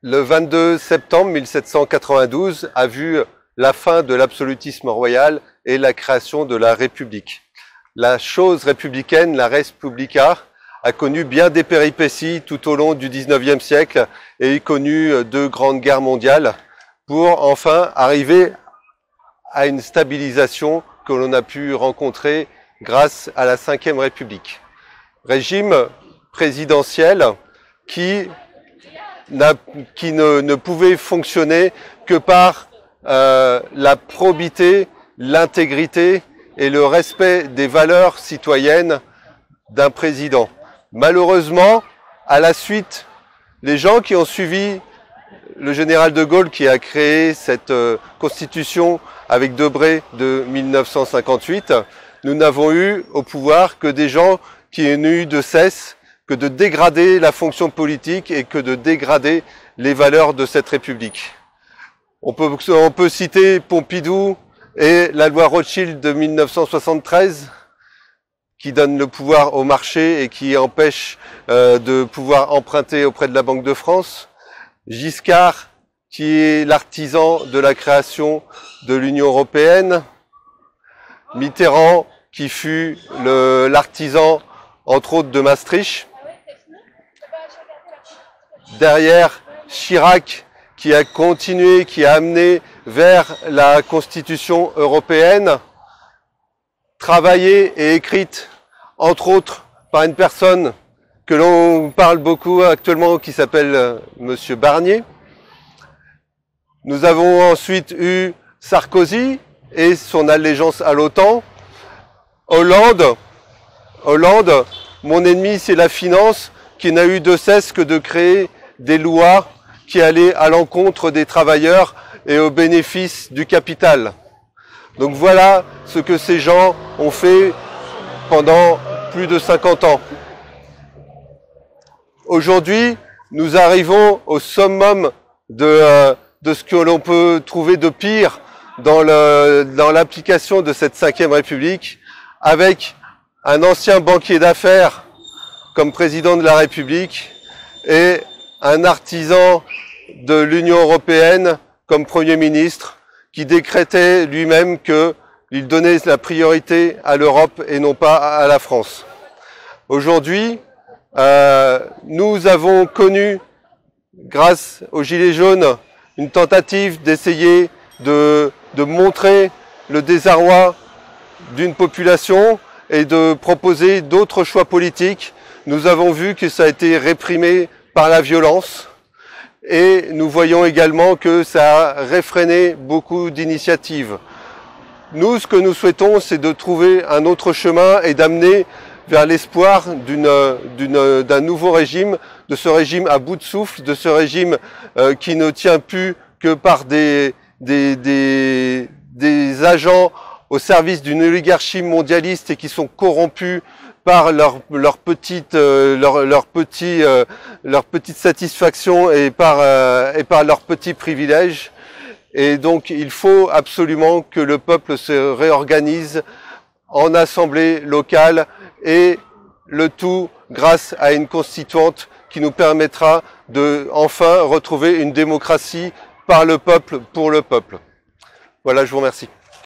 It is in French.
Le 22 septembre 1792 a vu la fin de l'absolutisme royal et la création de la République. La chose républicaine, la res publica, a connu bien des péripéties tout au long du XIXe siècle et a connu deux grandes guerres mondiales pour enfin arriver à une stabilisation que l'on a pu rencontrer grâce à la Ve République. Régime présidentiel qui ne pouvait fonctionner que par la probité, l'intégrité et le respect des valeurs citoyennes d'un président. Malheureusement, à la suite, les gens qui ont suivi le général de Gaulle qui a créé cette constitution avec Debré de 1958, nous n'avons eu au pouvoir que des gens qui n'ont eu de cesse que de dégrader la fonction politique et que de dégrader les valeurs de cette République. On peut citer Pompidou et la loi Rothschild de 1973 qui donne le pouvoir au marché et qui empêche de pouvoir emprunter auprès de la Banque de France. Giscard qui est l'artisan de la création de l'Union européenne. Mitterrand qui fut l'artisan entre autres de Maastricht. Derrière, Chirac qui a continué, qui a amené vers la Constitution européenne, travaillée et écrite, entre autres, par une personne que l'on parle beaucoup actuellement, qui s'appelle Monsieur Barnier. Nous avons ensuite eu Sarkozy et son allégeance à l'OTAN. Hollande, mon ennemi c'est la finance, qui n'a eu de cesse que de créer des lois qui allaient à l'encontre des travailleurs et au bénéfice du capital. Donc voilà ce que ces gens ont fait pendant plus de 50 ans. Aujourd'hui, nous arrivons au summum de ce que l'on peut trouver de pire dans l'application de cette Ve République, avec un ancien banquier d'affaires comme président de la République et un artisan de l'Union européenne comme Premier ministre qui décrétait lui-même qu'il donnait la priorité à l'Europe et non pas à la France. Aujourd'hui, nous avons connu, grâce aux Gilets jaunes, une tentative d'essayer de montrer le désarroi d'une population et de proposer d'autres choix politiques. Nous avons vu que ça a été réprimé par la violence et nous voyons également que ça a réfréné beaucoup d'initiatives. Nous, ce que nous souhaitons, c'est de trouver un autre chemin et d'amener vers l'espoir d'un nouveau régime, de ce régime à bout de souffle, de ce régime qui ne tient plus que par des agents au service d'une oligarchie mondialiste et qui sont corrompus par leur petite satisfaction et par leurs petits privilèges. Et donc il faut absolument que le peuple se réorganise en assemblée locale et le tout grâce à une constituante qui nous permettra de enfin retrouver une démocratie par le peuple, pour le peuple. Voilà, je vous remercie.